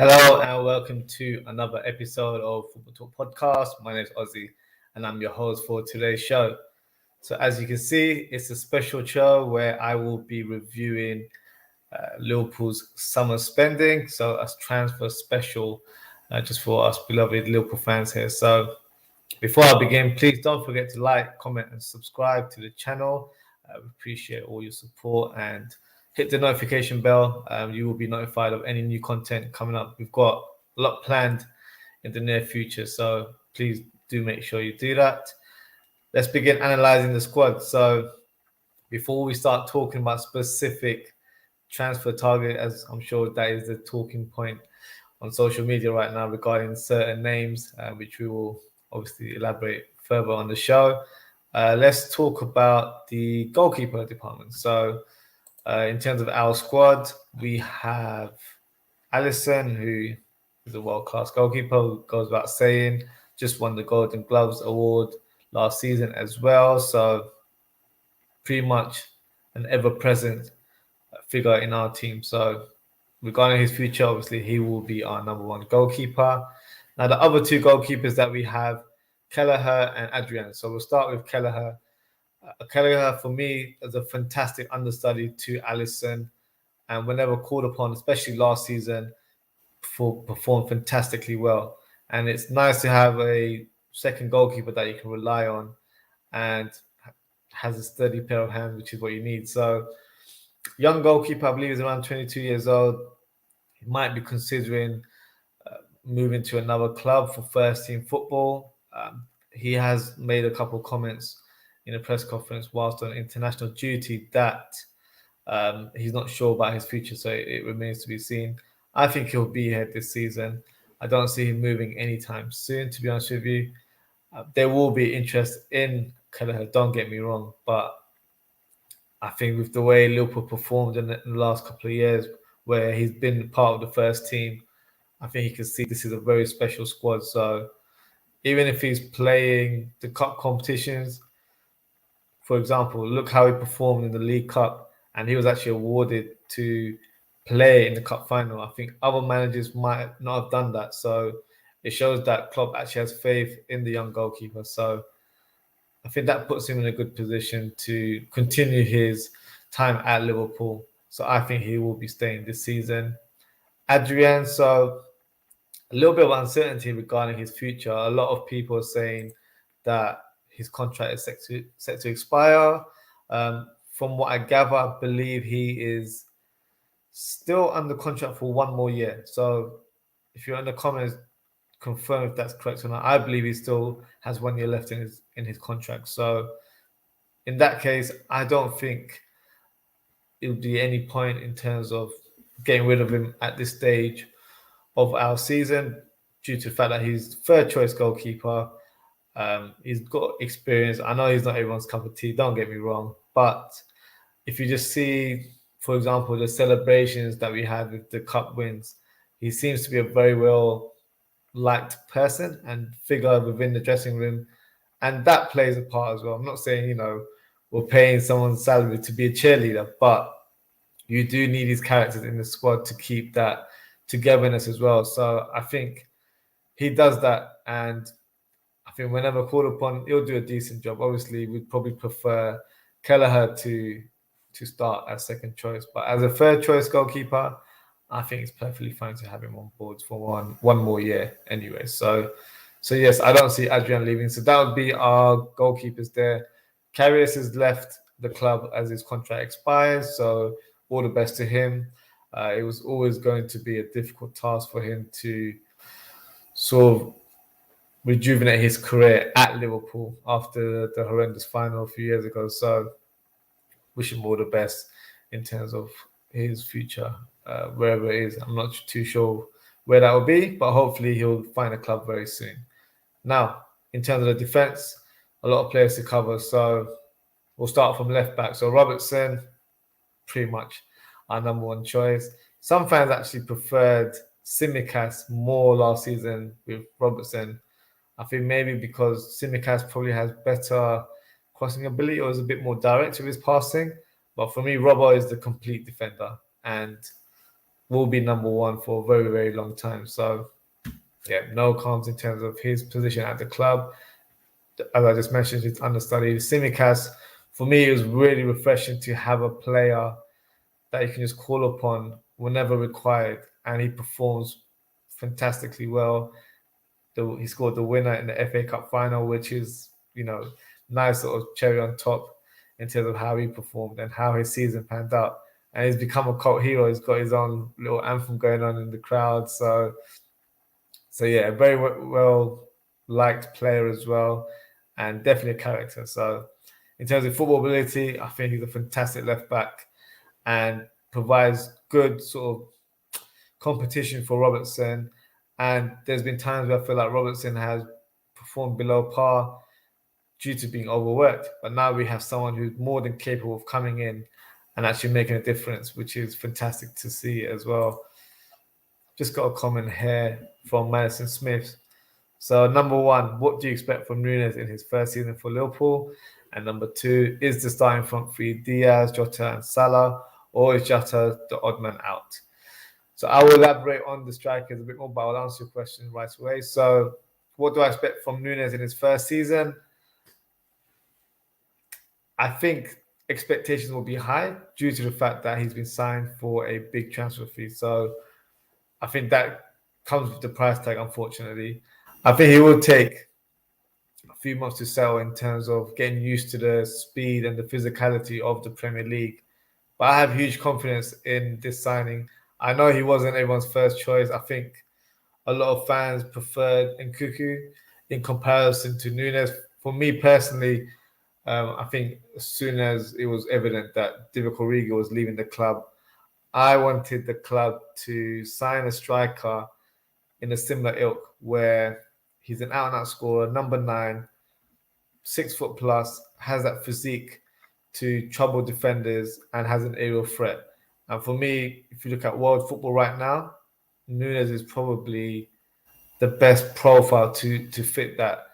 Hello and welcome to another episode of Football Talk Podcast. My name is Ozzie and I'm your host for today's show. So as you can see, it's a special show where I will be reviewing Liverpool's summer spending. So a transfer special just for us beloved Liverpool fans here. So before I begin, please don't forget to like, comment and subscribe to the channel. We appreciate all your support and hit the notification bell. You will be notified of any new content coming up. We've got a lot planned in the near future, so please do make sure you do that. Let's begin analyzing the squad. So before we start talking about specific transfer target, as I'm sure that is the talking point on social media right now regarding certain names, which we will obviously elaborate further on the show. Let's talk about the goalkeeper department. So in terms of our squad, we have Alisson, who is a world-class goalkeeper, goes without saying, just won the Golden Gloves award last season as well. So pretty much an ever-present figure in our team. So regarding his future, obviously he will be our number one goalkeeper. Now the other two goalkeepers that we have, Kelleher and Adrian. So we'll start with Kelleher. Kelleher, for me, is a fantastic understudy to Alisson, and whenever called upon, especially last season, performed fantastically well. And it's nice to have a second goalkeeper that you can rely on and has a steady pair of hands, which is what you need. So, young goalkeeper, I believe, is around 22 years old. He might be considering moving to another club for first team football. He has made a couple of comments in a press conference whilst on international duty that he's not sure about his future, so it remains to be seen. I think he'll be here this season. I don't see him moving anytime soon, to be honest with you. There will be interest in Kelleher, don't get me wrong, but I think with the way Liverpool performed in the last couple of years, where he's been part of the first team, I think he can see this is a very special squad. So even if he's playing the cup competitions, for example, look how he performed in the League Cup, and he was actually awarded to play in the cup final. I think other managers might not have done that. So it shows that Klopp actually has faith in the young goalkeeper. So I think that puts him in a good position to continue his time at Liverpool. So I think he will be staying this season. Adrian, so a little bit of uncertainty regarding his future. A lot of people are saying that his contract is set to expire. From what I gather, I believe he is still under contract for one more year. So if you're in the comments, confirm if that's correct or not. I believe he still has 1 year left in his contract. So in that case, I don't think it would be any point in terms of getting rid of him at this stage of our season, due to the fact that he's third choice goalkeeper. He's got experience. I know he's not everyone's cup of tea, don't get me wrong. But if you just see, for example, the celebrations that we had with the cup wins, he seems to be a very well liked person and figure within the dressing room. And that plays a part as well. I'm not saying, we're paying someone's salary to be a cheerleader, but you do need these characters in the squad to keep that togetherness as well. So I think he does that, and I think whenever called upon, he'll do a decent job. Obviously, we'd probably prefer Kelleher to start as second choice, but as a third choice goalkeeper, I think it's perfectly fine to have him on board for one more year anyway. So yes, I don't see Adrian leaving. So that would be our goalkeepers there. Karius has left the club as his contract expires, so all the best to him. It was always going to be a difficult task for him to sort of rejuvenate his career at Liverpool after the horrendous final a few years ago. So wish him all the best in terms of his future, wherever it is. I'm not too sure where that will be, but hopefully he'll find a club very soon. Now, in terms of the defense, a lot of players to cover. So we'll start from left back. So Robertson, pretty much our number one choice. Some fans actually preferred Tsimikas more last season with Robertson. I think maybe because Tsimikas probably has better crossing ability or is a bit more direct with his passing. But for me, Robbo is the complete defender. And will be number one for a very, very long time. So, yeah, no qualms in terms of his position at the club. As I just mentioned, it's understudied. Tsimikas, for me, it was really refreshing to have a player that you can just call upon whenever required, and he performs fantastically well. He scored the winner in the FA Cup final, which is, nice sort of cherry on top in terms of how he performed and how his season panned out. And he's become a cult hero. He's got his own little anthem going on in the crowd. So yeah, a very well liked player as well, and definitely a character. So in terms of football ability, I think he's a fantastic left back and provides good sort of competition for Robertson. And there's been times where I feel like Robertson has performed below par due to being overworked. But now we have someone who's more than capable of coming in and actually making a difference, which is fantastic to see as well. Just got a comment here from Madison Smith. So, number one, what do you expect from Núñez in his first season for Liverpool? And number two, is the starting front three Diaz, Jota, and Salah, or is Jota the odd man out? So, I will elaborate on the strikers a bit more, but I'll answer your question right away. So, what do I expect from Núñez in his first season? I think expectations will be high due to the fact that he's been signed for a big transfer fee. So, I think that comes with the price tag, unfortunately. I think he will take a few months to settle in terms of getting used to the speed and the physicality of the Premier League. But I have huge confidence in this signing. I know he wasn't everyone's first choice. I think a lot of fans preferred Nkunku in comparison to Núñez. For me personally, I think as soon as it was evident that Divock Origi was leaving the club, I wanted the club to sign a striker in a similar ilk where he's an out-and-out scorer, number 9, 6 foot plus, has that physique to trouble defenders and has an aerial threat. And for me, if you look at world football right now, Núñez is probably the best profile to fit that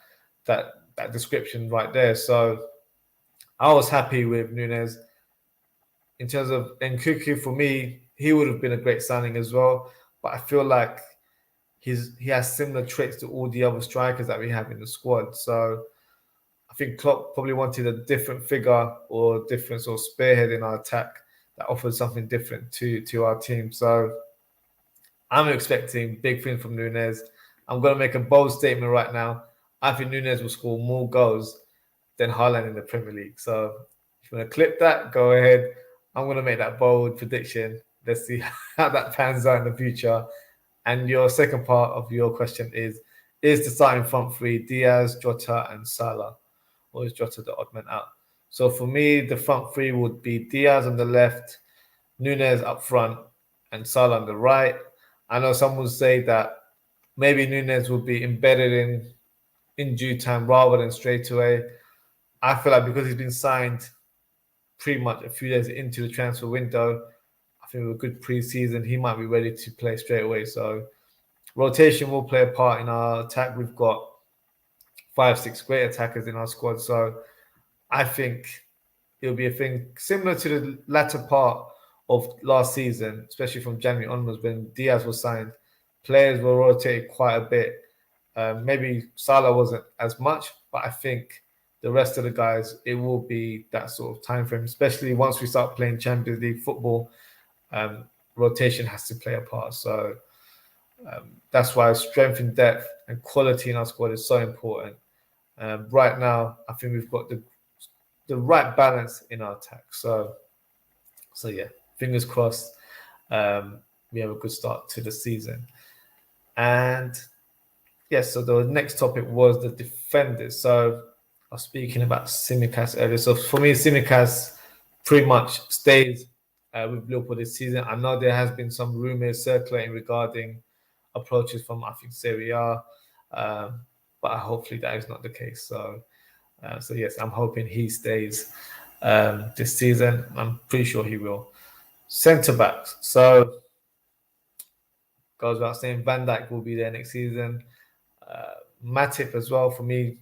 description right there. So I was happy with Núñez. In terms of Nkunku, for me, he would have been a great signing as well. But I feel like he has similar traits to all the other strikers that we have in the squad. So I think Klopp probably wanted a different figure or different sort of spearhead in our attack that offered something different to our team. So I'm expecting big things from Núñez. I'm going to make a bold statement right now. I think Núñez will score more goals than Haaland in the Premier League. So if you want to clip that, go ahead. I'm going to make that bold prediction. Let's see how that pans out in the future. And your second part of your question is the starting front three Diaz, Jota, and Salah? Or is Jota the odd man out? So for me, the front three would be Diaz on the left, Núñez up front, and Salah on the right. I know some would say that maybe Núñez will be embedded in due time rather than straight away. I feel like because he's been signed pretty much a few days into the transfer window, I think with a good pre-season, he might be ready to play straight away. So rotation will play a part in our attack. We've got 5-6 great attackers in our squad. So I think it'll be a thing similar to the latter part of last season, especially from January onwards when Diaz was signed. Players will rotate quite a bit. Maybe Salah wasn't as much, but I think the rest of the guys, it will be that sort of time frame, especially once we start playing Champions League football. Rotation has to play a part. So that's why strength in depth and quality in our squad is so important. Right now, I think we've got the right balance in our attack. So yeah, fingers crossed. We have a good start to the season. And yes, so the next topic was the defenders. So I was speaking about Tsimikas earlier. So for me, Tsimikas pretty much stays with Liverpool this season. I know there has been some rumors circulating regarding approaches from, I think, Serie A, but hopefully that is not the case. So yes, I'm hoping he stays this season. I'm pretty sure he will. Centre backs. So goes without saying, Van Dijk will be there next season. Matip as well, for me,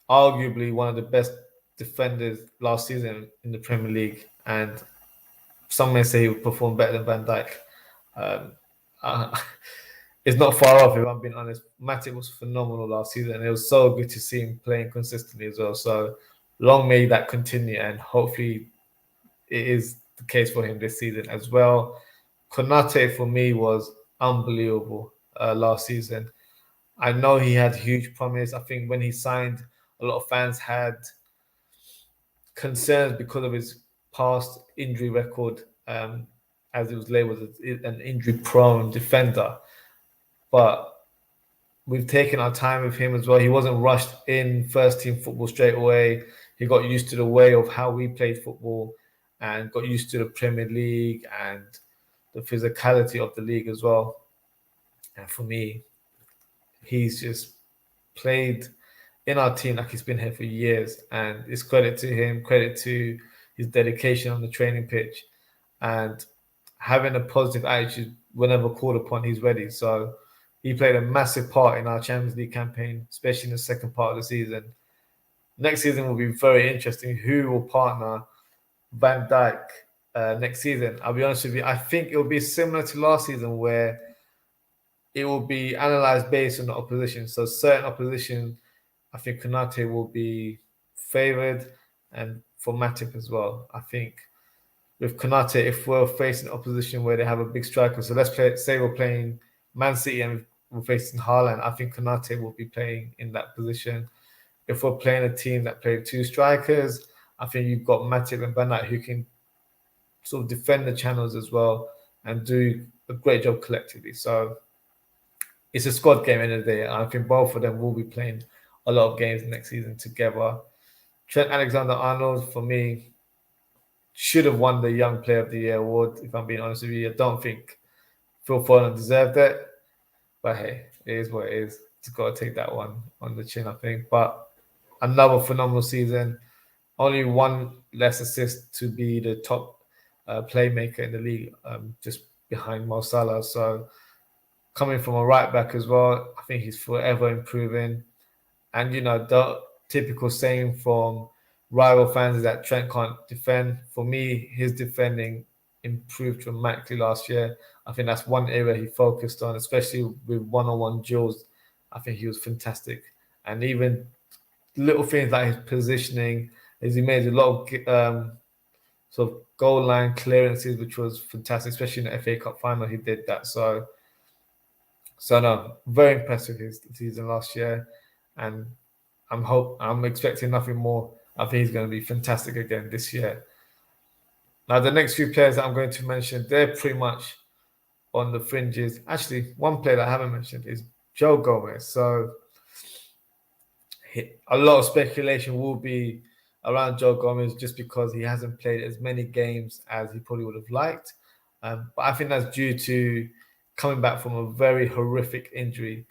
arguably one of the best defenders last season in the Premier League, and some may say he would perform better than Van Dijk. Um, uh, it's not far off, if I'm being honest. Matip was phenomenal last season. It was so good to see him playing consistently as well. So long may that continue, and hopefully it is the case for him this season as well. Konate for me was unbelievable last season. I know he had huge promise. I think when he signed, a lot of fans had concerns because of his past injury record, as he was labeled as an injury-prone defender. But we've taken our time with him as well. He wasn't rushed in first team football straight away. He got used to the way of how we played football and got used to the Premier League and the physicality of the league as well. And for me, he's just played in our team like he's been here for years. And it's credit to him, credit to his dedication on the training pitch and having a positive attitude whenever called upon, he's ready. So he played a massive part in our Champions League campaign, especially in the second part of the season. Next season will be very interesting. Who will partner Van Dijk next season? I'll be honest with you. I think it will be similar to last season where it will be analysed based on the opposition. So certain opposition, I think Konate will be favoured, and for Matip as well. I think with Konate, if we're facing opposition where they have a big striker, so say we're playing Man City and we're facing Haaland, I think Konate will be playing in that position. If we're playing a team that play two strikers, I think you've got Matip and Van Dijk who can sort of defend the channels as well and do a great job collectively. So it's a squad game at the end of the day. I think both of them will be playing a lot of games next season together. Trent Alexander-Arnold, for me, should have won the Young Player of the Year award, if I'm being honest with you. I don't think Phil Foden deserved it. But hey, it is what it is. It's got to take that one on the chin, I think. But another phenomenal season. Only one less assist to be the top playmaker in the league, just behind Mo Salah. So coming from a right back as well, I think he's forever improving. And, you know, the typical saying from rival fans is that Trent can't defend. For me, his defending improved dramatically last year. I think that's one area he focused on, especially with one-on-one duels. I think he was fantastic. And even little things like his positioning, as he made a lot of sort of goal line clearances, which was fantastic, especially in the FA Cup final. He did that. So no, very impressive his season last year, and I'm expecting nothing more. I think he's going to be fantastic again this year. Now, the next few players that I'm going to mention, they're pretty much on the fringes. Actually, one player that I haven't mentioned is Joe Gomez. So a lot of speculation will be around Joe Gomez just because he hasn't played as many games as he probably would have liked. But I think that's due to coming back from a very horrific injury.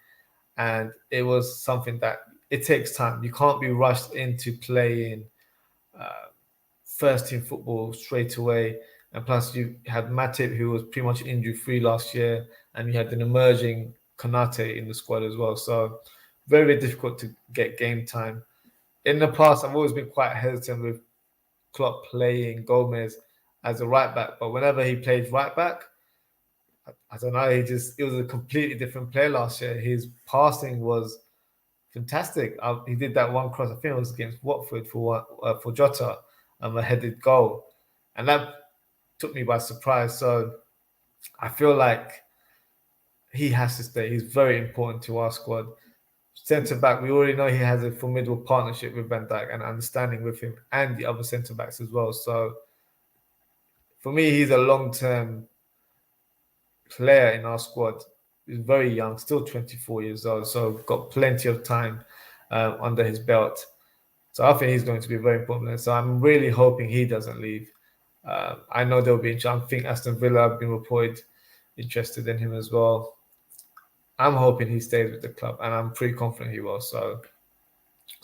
And it was something that it takes time. You can't be rushed into playing first team football straight away. And plus, you had Matip, who was pretty much injury free last year, and you had an emerging Konate in the squad as well. So very, very difficult to get game time. In the past, I've always been quite hesitant with Klopp playing Gomez as a right back, but whenever he plays right back, I don't know, it was a completely different player last year. His passing was fantastic. He did that one cross, I think it was against Watford for Jota, a headed goal, and that took me by surprise. So I feel like he has to stay. He's very important to our squad. Centre back, we already know he has a formidable partnership with Van Dijk and understanding with him and the other centre backs as well. So for me, he's a long-term player in our squad. He's very young, still 24 years old, so got plenty of time under his belt. So I think he's going to be very important. So I'm really hoping he doesn't leave. I know there'll be. I think Aston Villa have been reported interested in him as well. I'm hoping he stays with the club, and I'm pretty confident he will. So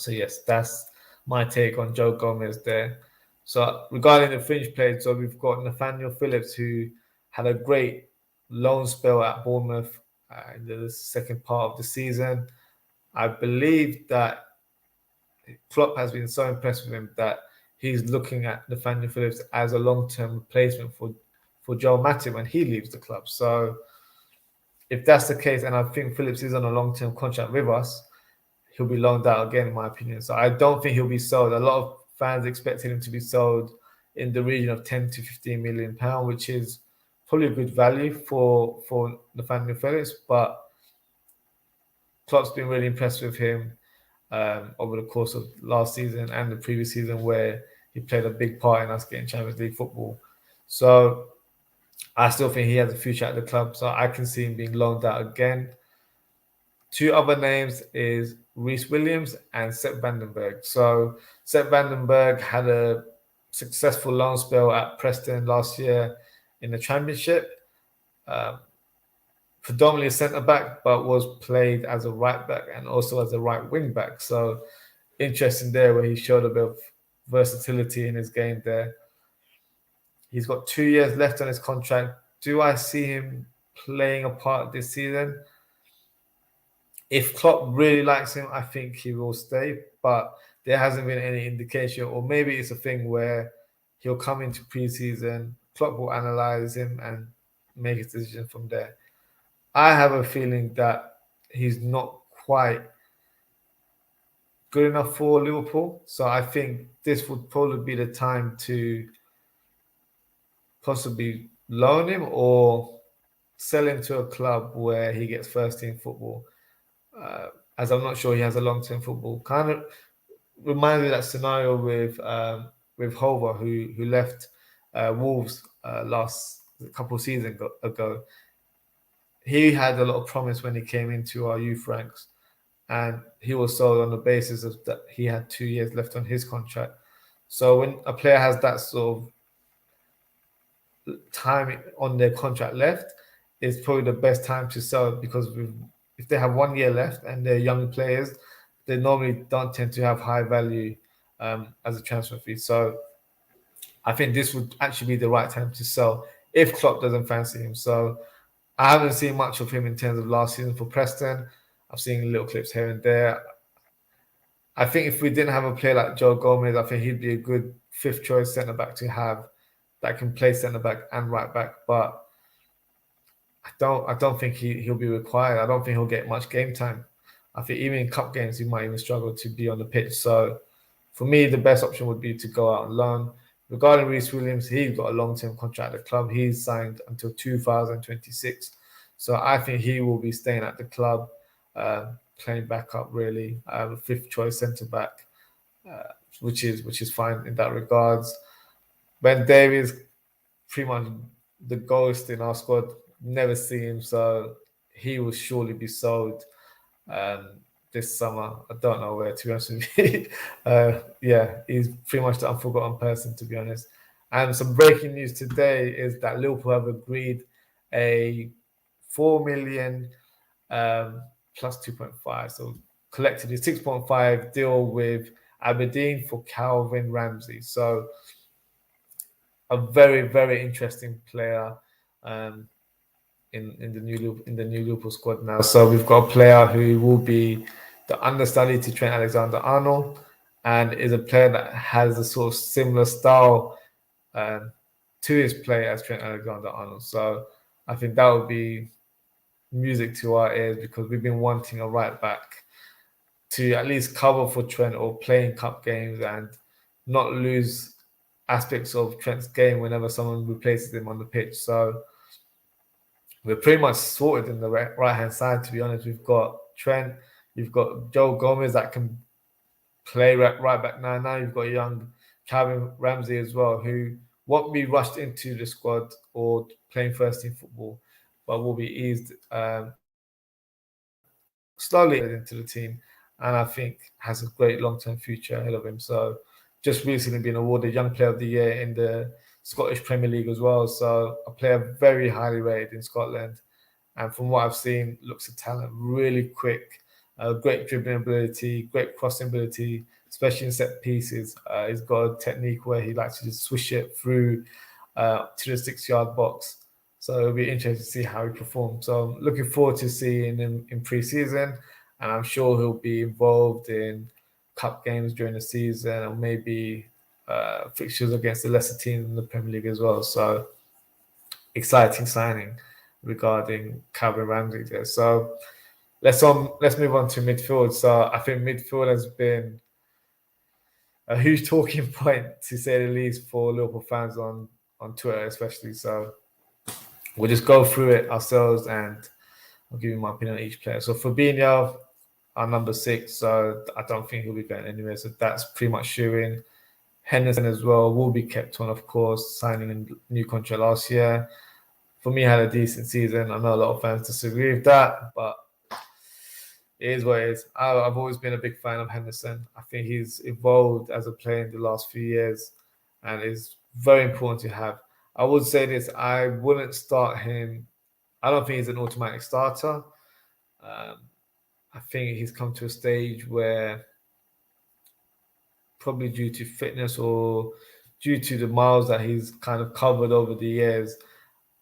yes, that's my take on Joe Gomez there. So regarding the fringe players, so we've got Nathaniel Phillips, who had a great loan spell at Bournemouth in the second part of the season. I believe that Klopp has been so impressed with him that he's looking at Nathaniel Phillips as a long-term replacement for for Joel Matip when he leaves the club. So if that's the case, and I think Phillips is on a long-term contract with us, he'll be loaned out again, in my opinion. So I don't think he'll be sold. A lot of fans expected him to be sold in the region of 10 to 15 million pound, which is probably a good value for Nathaniel Phillips. But Klopp's been really impressed with him over the course of last season and the previous season, where he played a big part in us getting Champions League football. So I still think he has a future at the club. So I can see him being loaned out again. Two other names is Reece Williams and Sepp Vandenberg. So Sepp Vandenberg had a successful loan spell at Preston last year in the Championship. Predominantly a centre back, but was played as a right back and also as a right wing back. So interesting there, where he showed a bit of versatility in his game there. He's got 2 years left on his contract. Do I see him playing a part this season? If Klopp really likes him, I think he will stay, but there hasn't been any indication, or maybe it's a thing where he'll come into pre-season, Klopp will analyze him and make his decision from there. I have a feeling that he's not quite good enough for Liverpool, so I think this would probably be the time to possibly loan him or sell him to a club where he gets first-team football. As I'm not sure he has a long-term football. Kind of reminds me of that scenario with Hover, who left Wolves last couple of seasons ago. He had a lot of promise when he came into our youth ranks, and he was sold on the basis of that he had 2 years left on his contract. So when a player has that sort of time on their contract left, it's probably the best time to sell, because if they have 1 year left and they're young players, they normally don't tend to have high value as a transfer fee. So I think this would actually be the right time to sell if Klopp doesn't fancy him. So I haven't seen much of him in terms of last season for Preston. I've seen little clips here and there. I think if we didn't have a player like Joe Gomez, I think he'd be a good fifth choice centre back to have that can play centre back and right back. But I don't think he'll be required. I don't think he'll get much game time. I think even in cup games, he might even struggle to be on the pitch. So for me, the best option would be to go out on loan. Regarding Reece Williams, he's got a long-term contract at the club. He's signed until 2026. So I think he will be staying at the club, playing backup really, fifth choice centre-back, which is fine in that regards. Ben Davies, pretty much the ghost in our squad. Never see him, so he will surely be sold this summer. I don't know where, to be honest with you. Yeah, he's pretty much the unforgotten person, to be honest. And some breaking news today is that Liverpool have agreed a 4 million plus 2.5, so collectively 6.5 deal with Aberdeen for Calvin Ramsey. So a very, very interesting player in the new Liverpool squad now. So we've got a player who will be the understudy to Trent Alexander-Arnold, and is a player that has a sort of similar style to his play as Trent Alexander-Arnold. So I think that would be music to our ears, because we've been wanting a right back to at least cover for Trent or play in cup games and not lose aspects of Trent's game whenever someone replaces him on the pitch. So we're pretty much sorted in the right-hand side, to be honest. We've got Trent, you've got Joe Gomez that can play right back now. Now you've got young Calvin Ramsey as well, who won't be rushed into the squad or playing first-team football, but will be eased slowly into the team, and I think has a great long-term future ahead of him. So just recently been awarded Young Player of the Year in the Scottish Premier League as well. So a player very highly rated in Scotland. And from what I've seen, looks a talent, really quick, great dribbling ability, great crossing ability, especially in set pieces. He's got a technique where he likes to just swish it through to the 6-yard box. So it'll be interesting to see how he performs. So I'm looking forward to seeing him in pre-season, and I'm sure he'll be involved in cup games during the season, and maybe fixtures against the lesser teams in the Premier League as well. So exciting signing regarding Calvin Ramsey there. So let's move on to midfield. So I think midfield has been a huge talking point, to say the least, for Liverpool fans on Twitter, especially. So we'll just go through it ourselves, and I'll give you my opinion on each player. So Fabinho, our number 6. So I don't think he'll be going anywhere. So that's pretty much shooing. Henderson as well will be kept on, of course, signing a new contract last year. For me, had a decent season. I know a lot of fans disagree with that, but it is what it is. I've always been a big fan of Henderson. I think he's evolved as a player in the last few years, and is very important to have. I would say this: I wouldn't start him. I don't think he's an automatic starter. I think he's come to a stage where, probably due to fitness or due to the miles that he's kind of covered over the years,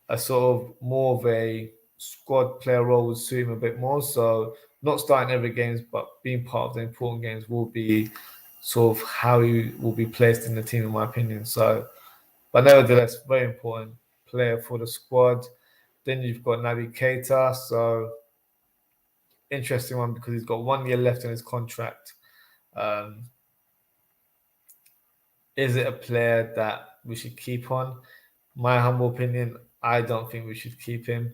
a sort of more of a squad player role would suit him a bit more. So not starting every games, but being part of the important games will be sort of how he will be placed in the team, in my opinion. So, but nevertheless, very important player for the squad. Then you've got Naby Keita. So interesting one, because he's got 1 year left in his contract. Is it a player that we should keep on? My humble opinion, I don't think we should keep him.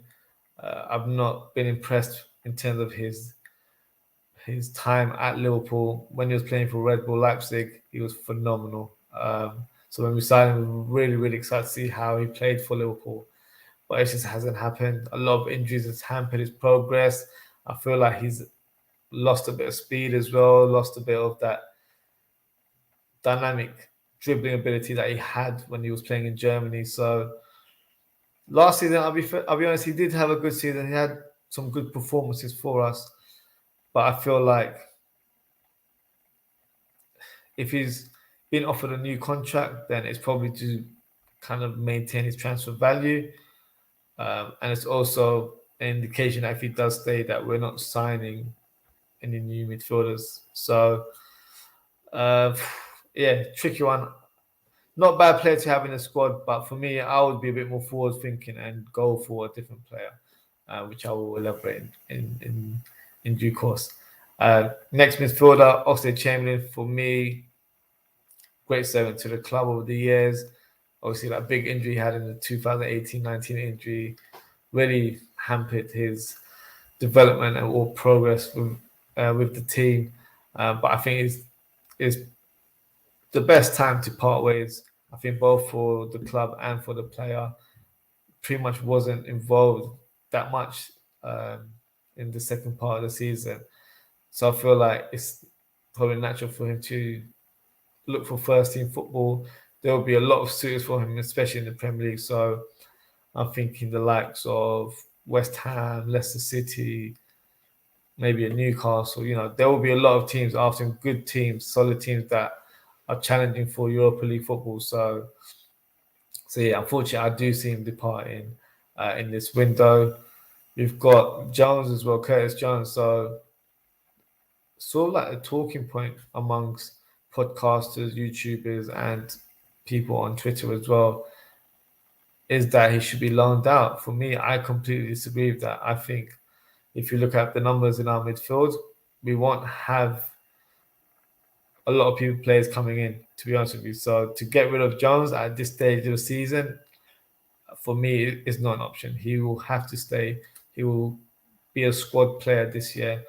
I've not been impressed in terms of his time at Liverpool. When he was playing for Red Bull Leipzig, he was phenomenal. So when we signed him, we were really, really excited to see how he played for Liverpool. But it just hasn't happened. A lot of injuries has hampered his progress. I feel like he's lost a bit of speed as well, lost a bit of that dynamic dribbling ability that he had when he was playing in Germany. So last season, I'll be honest, he did have a good season. He had some good performances for us, but I feel like if he's been offered a new contract, then it's probably to kind of maintain his transfer value, and it's also an indication that if he does stay, that we're not signing any new midfielders. So yeah, tricky one. Not bad player to have in the squad, but for me, I would be a bit more forward thinking and go for a different player, which I will elaborate in due course. Next midfielder, Oxlade-Chamberlain. For me, great servant to the club over the years. Obviously, that big injury he had in the 2018-19 injury really hampered his development and all progress with the team. But I think it's the best time to part ways. I think both for the club and for the player. Pretty much wasn't involved that much in the second part of the season. So I feel like it's probably natural for him to look for first team football. There will be a lot of suitors for him, especially in the Premier League. So I'm thinking the likes of West Ham, Leicester City, maybe a Newcastle. You know, there will be a lot of teams after him, good teams, solid teams that are challenging for Europa League football. So yeah, unfortunately, I do see him departing in this window. We've got Jones as well, Curtis Jones. So sort of like a talking point amongst podcasters, YouTubers, and people on Twitter as well, is that he should be loaned out. For me, I completely disagree with that. I think if you look at the numbers in our midfield, we won't have a lot of people players coming in, to be honest with you. So to get rid of Jones at this stage of the season, for me, is not an option. He will have to stay. He will be a squad player this year.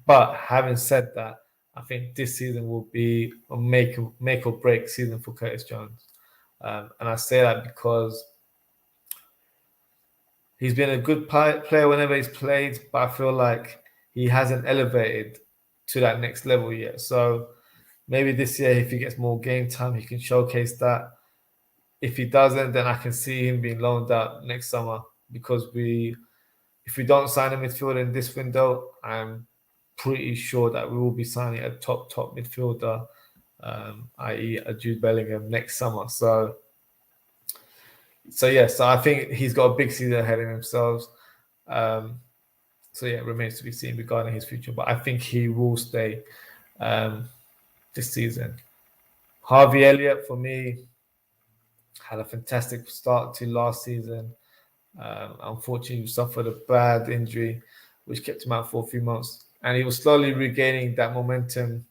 But having said that, I think this season will be a make or break season for Curtis Jones. And I say that because he's been a good player whenever he's played, but I feel like he hasn't elevated to that next level yet. So maybe this year, if he gets more game time, he can showcase that. If he doesn't, then I can see him being loaned out next summer, because if we don't sign a midfielder in this window, I'm pretty sure that we will be signing a top midfielder, i.e. a Jude Bellingham next summer. So yeah, so I think he's got a big season ahead of himself. So yeah, it remains to be seen regarding his future, but I think he will stay this season. Harvey Elliott, for me, had a fantastic start to last season. Unfortunately, he suffered a bad injury, which kept him out for a few months. And he was slowly regaining that momentum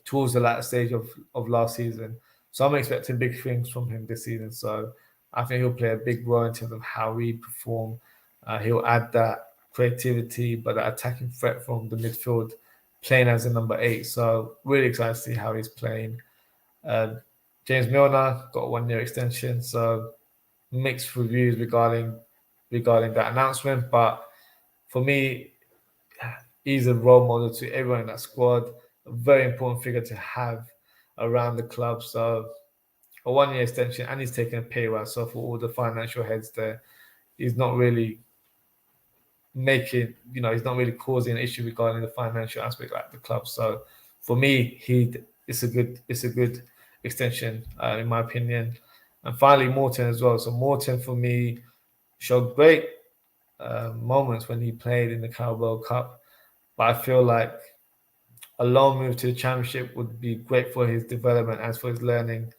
towards the latter stage of last season. So I'm expecting big things from him this season. So I think he'll play a big role in terms of how we perform. He'll add that creativity, but that attacking threat from the midfield, playing as a number 8. So really excited to see how he's playing. James Milner got a 1-year extension, so mixed reviews regarding that announcement. But for me, he's a role model to everyone in that squad, a very important figure to have around the club. So a 1-year extension, and he's taking a pay rise. So for all the financial heads there, he's not really he's not really causing an issue regarding the financial aspect like the club. So for me, it's a good extension in my opinion. And finally, Morton as well. So Morton for me showed great moments when he played in the Carabao Cup, but I feel like a loan move to the Championship would be great for his development and for his learning.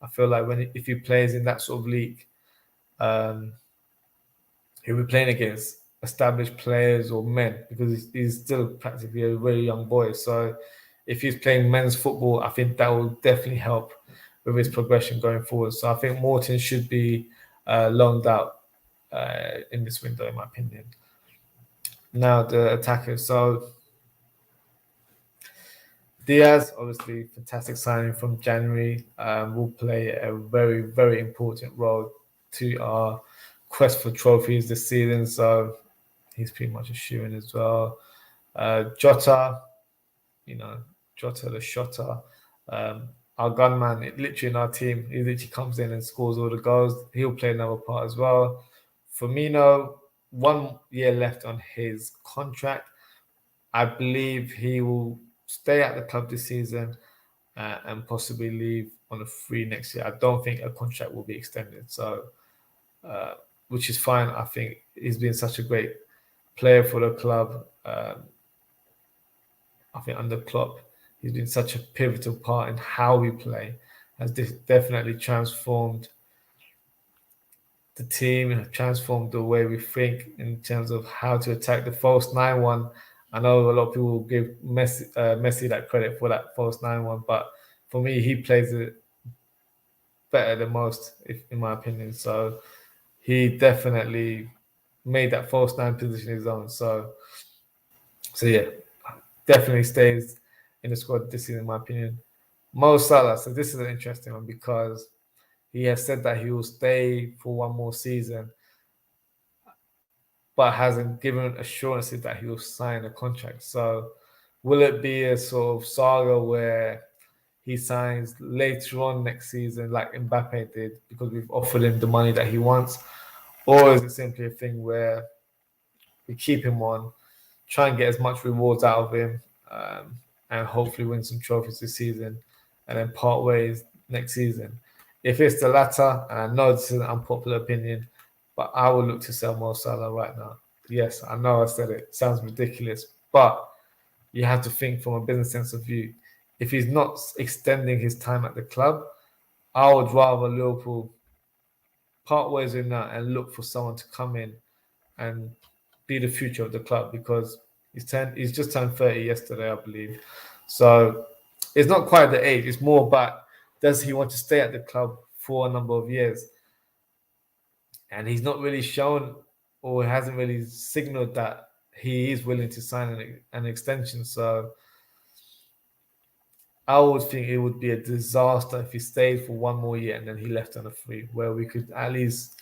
I feel like if he plays in that sort of league, um, he'll be playing against established players or men because he's still practically a very young boy. So if he's playing men's football, I think that will definitely help with his progression going forward. So I think Morton should be loaned out in this window, in my opinion. Now the attackers. So Diaz, obviously, fantastic signing from January, will play a very, very important role to our quest for trophies this season. So he's pretty much a shoe-in as well. Jota, Jota the shotter, our gunman, literally in our team, he literally comes in and scores all the goals. He'll play another part as well. Firmino, 1 year left on his contract. I believe he will stay at the club this season and possibly leave on a free next year. I don't think a contract will be extended, so which is fine. I think he's been such a great player for the club. I think under Klopp, he's been such a pivotal part in how we play. Has definitely transformed the team, transformed the way we think in terms of how to attack the false 9-1. I know a lot of people will give Messi that credit for that false 9-1, but for me, he plays it better than most, in my opinion. So he definitely made that false 9 position his own. So yeah, definitely stays in the squad this season, in my opinion. Mo Salah. So this is an interesting one because he has said that he will stay for one more season, but hasn't given assurances that he will sign a contract. So will it be a sort of saga where he signs later on next season like Mbappe did because we've offered him the money that he wants? Or is it simply a thing where we keep him on, try and get as much rewards out of him, and hopefully win some trophies this season and then part ways next season? If it's the latter, and I know this is an unpopular opinion, but I will look to sell Mo Salah right now. Yes, I know I said it. Sounds ridiculous, but you have to think from a business sense of view. If he's not extending his time at the club, I would rather Liverpool part ways with that and look for someone to come in and be the future of the club because he's just turned 30 yesterday, I believe. So it's not quite the age. It's more about does he want to stay at the club for a number of years? And he's not really shown or hasn't really signaled that he is willing to sign an extension. So I would think it would be a disaster if he stayed for one more year and then he left on a free, where we could at least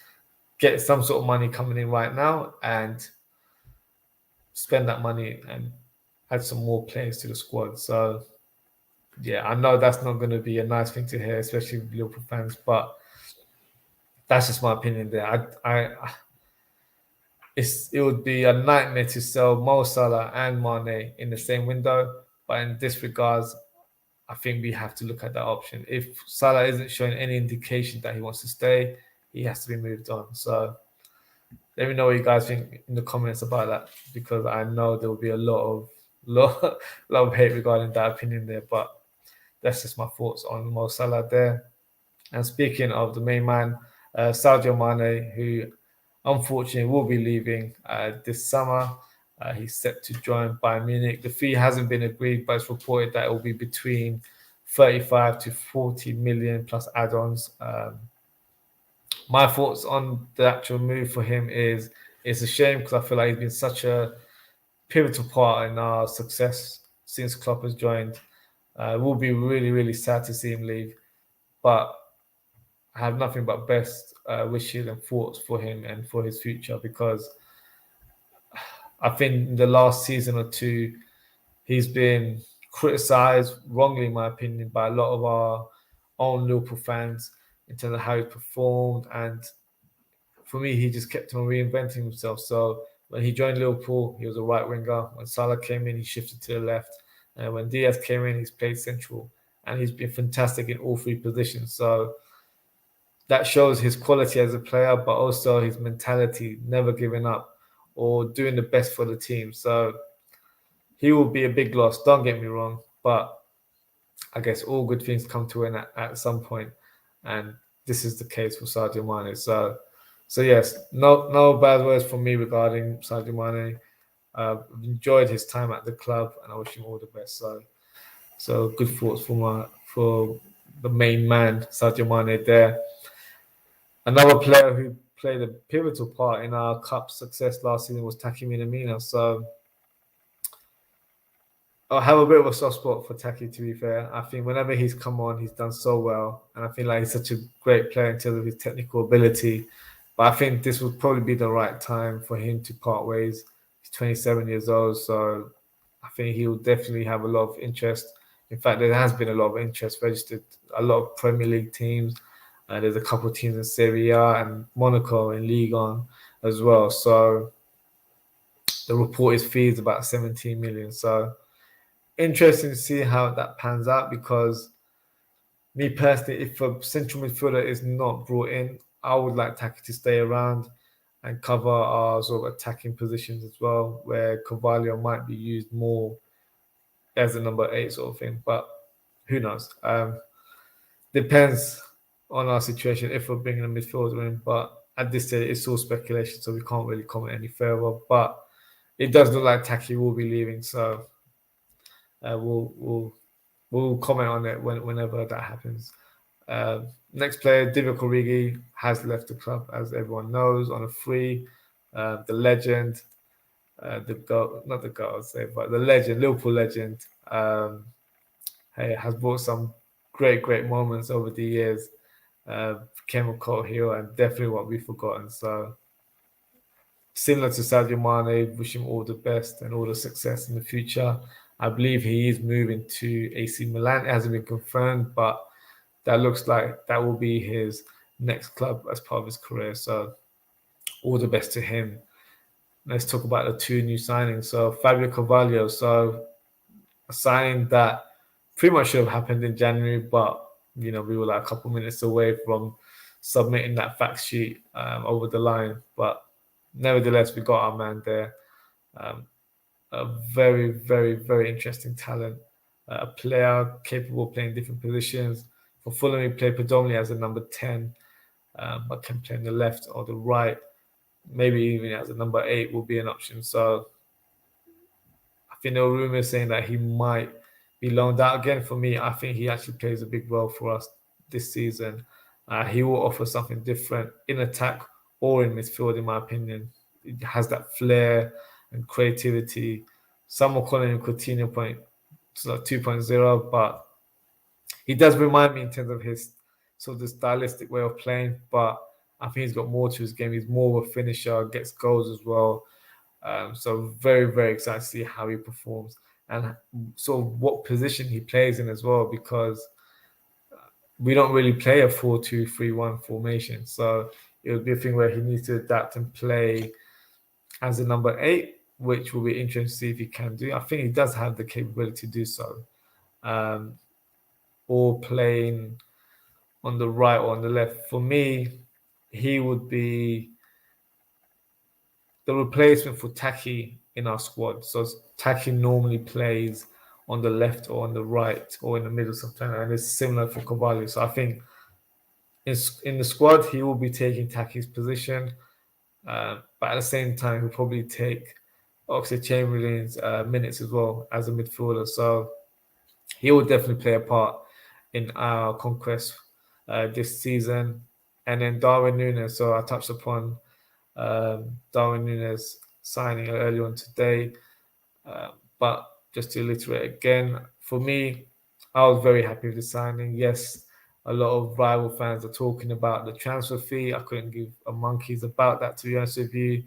get some sort of money coming in right now and spend that money and add some more players to the squad. So yeah, I know that's not going to be a nice thing to hear, especially with Liverpool fans, but that's just my opinion there. It would be a nightmare to sell Mo Salah and Mane in the same window, but in this regards, I think we have to look at that option. If Salah isn't showing any indication that he wants to stay, he has to be moved on. So let me know what you guys think in the comments about that, because I know there will be a lot of hate regarding that opinion there. But that's just my thoughts on Mo Salah there. And speaking of the main man, Sadio Mane, who unfortunately will be leaving this summer. He's set to join Bayern Munich. The fee hasn't been agreed, but it's reported that it will be between 35 to 40 million plus add-ons. My thoughts on the actual move for him is it's a shame because I feel like he's been such a pivotal part in our success since Klopp has joined. It will be really, really sad to see him leave, but I have nothing but best wishes and thoughts for him and for his future because I think in the last season or two, he's been criticised wrongly, in my opinion, by a lot of our own Liverpool fans in terms of how he performed. And for me, he just kept on reinventing himself. So when he joined Liverpool, he was a right winger. When Salah came in, he shifted to the left. And when Diaz came in, he's played central. And he's been fantastic in all three positions. So that shows his quality as a player, but also his mentality, never giving up or doing the best for the team. So he will be a big loss. Don't get me wrong, but I guess all good things come to an end at some point, and this is the case for Sadio Mane. So yes, no bad words from me regarding Sadio Mane. I've enjoyed his time at the club, and I wish him all the best. So good thoughts for the main man Sadio Mane there. Another player who played a pivotal part in our cup success last season was Taki Minamino. So I have a bit of a soft spot for Taki, to be fair. I think whenever he's come on, he's done so well. And I feel like he's such a great player in terms of his technical ability. But I think this would probably be the right time for him to part ways. He's 27 years old, so I think he'll definitely have a lot of interest. In fact, there has been a lot of interest registered, a lot of Premier League teams. There's a couple of teams in Serie A and Monaco in Ligue 1 as well. So the reported fee is about 17 million. So interesting to see how that pans out because me personally, if a central midfielder is not brought in, I would like Taki to stay around and cover our sort of attacking positions as well, where Carvalho might be used more as a number 8 sort of thing. But who knows? Depends on our situation if we're bringing a midfielder in. But at this stage, it's all speculation, so we can't really comment any further. But it does look like Taki will be leaving, so we'll comment on it whenever that happens. Next player, Divock Origi, has left the club, as everyone knows, on a free. The legend, the goat, not the goat, I'd say, but the legend, Liverpool legend, has brought some great moments over the years. Became a cult hero and definitely won't be forgotten. So, similar to Sadio Mane, wish him all the best and all the success in the future. I believe he is moving to AC Milan. It hasn't been confirmed, but that looks like that will be his next club as part of his career. So all the best to him. Let's talk about the two new signings. So Fabio Carvalho. So a signing that pretty much should have happened in January, but we were like a couple minutes away from submitting that fact sheet over the line. But nevertheless, we got our man there. A very interesting talent. A player capable of playing different positions. For Fulham, he played predominantly as a number 10, but can play on the left or the right. Maybe even as a number 8 will be an option. So I think there were rumors saying that he might be loaned out again. For me, I think he actually plays a big role for us this season. He will offer something different in attack or in midfield, in my opinion. He has that flair and creativity. Some are calling him Coutinho 2.0, but he does remind me in terms of his sort of the stylistic way of playing, but I think he's got more to his game. He's more of a finisher, gets goals as well. So very excited to see how he performs and sort of what position he plays in as well, because we don't really play a 4-2-3-1 formation. So it would be a thing where he needs to adapt and play as a number 8, which will be interesting to see if he can do. I think he does have the capability to do so. Or playing on the right or on the left. For me, he would be the replacement for Taki in our squad. So Taki normally plays on the left or on the right or in the middle sometimes, and it's similar for Carvalho. So I think in the squad he will be taking Taki's position. But at the same time, he'll probably take Oxlade-Chamberlain's minutes as well as a midfielder. So he will definitely play a part in our conquest this season. And then Darwin Núñez. So I touched upon Darwin Núñez signing earlier on today. But just to reiterate again, for me, I was very happy with the signing. Yes, a lot of rival fans are talking about the transfer fee. I couldn't give a monkey's about that, to be honest with you.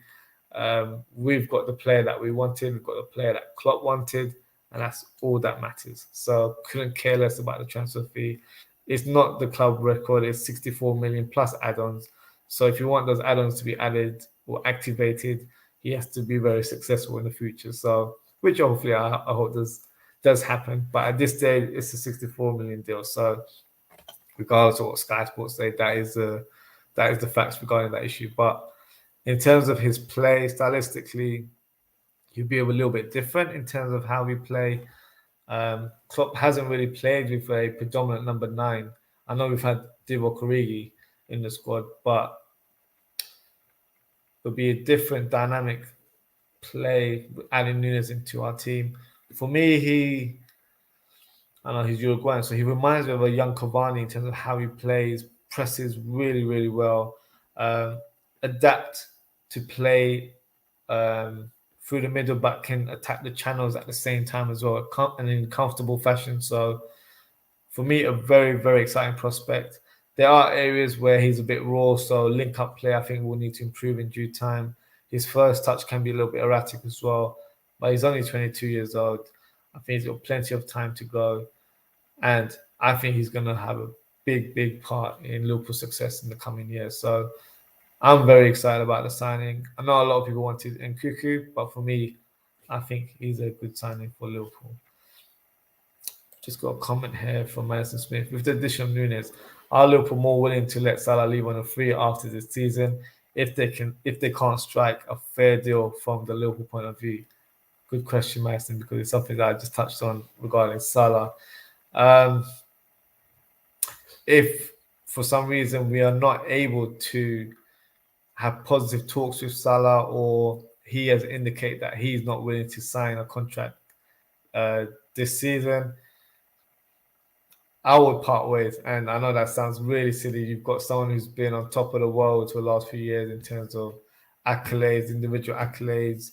We've got the player that we wanted. We've got the player that Klopp wanted, and that's all that matters. So couldn't care less about the transfer fee. It's not the club record. It's 64 million plus add-ons. So if you want those add-ons to be added or activated, he has to be very successful in the future. So which hopefully I hope does happen. But at this stage, it's a 64 million deal. So regardless of what Sky Sports say, that is the facts regarding that issue. But in terms of his play, stylistically, he'll be a little bit different in terms of how we play. Klopp hasn't really played with a predominant number 9. I know we've had Divock Origi in the squad, but it'll be a different dynamic play adding Núñez into our team. For me, I know he's Uruguayan, so he reminds me of a young Cavani in terms of how he plays, presses really, really well, adapt to play through the middle, but can attack the channels at the same time as well, and in comfortable fashion. So for me, a very, very exciting prospect. There are areas where he's a bit raw, so link-up play I think will need to improve in due time. His first touch can be a little bit erratic as well, but he's only 22 years old. I think he's got plenty of time to go, and I think he's going to have a big, big part in Liverpool's success in the coming years. So I'm very excited about the signing. I know a lot of people wanted Nkunku, but for me, I think he's a good signing for Liverpool. Just got a comment here from Madison Smith. With the addition of Núñez, are Liverpool more willing to let Salah leave on a free after this season if they can't strike a fair deal from the Liverpool point of view? Good question, Madison, because it's something that I just touched on regarding Salah. If for some reason we are not able to have positive talks with Salah, or he has indicated that he's not willing to sign a contract this season, I would part ways. And I know that sounds really silly. You've got someone who's been on top of the world for the last few years in terms of accolades, individual accolades.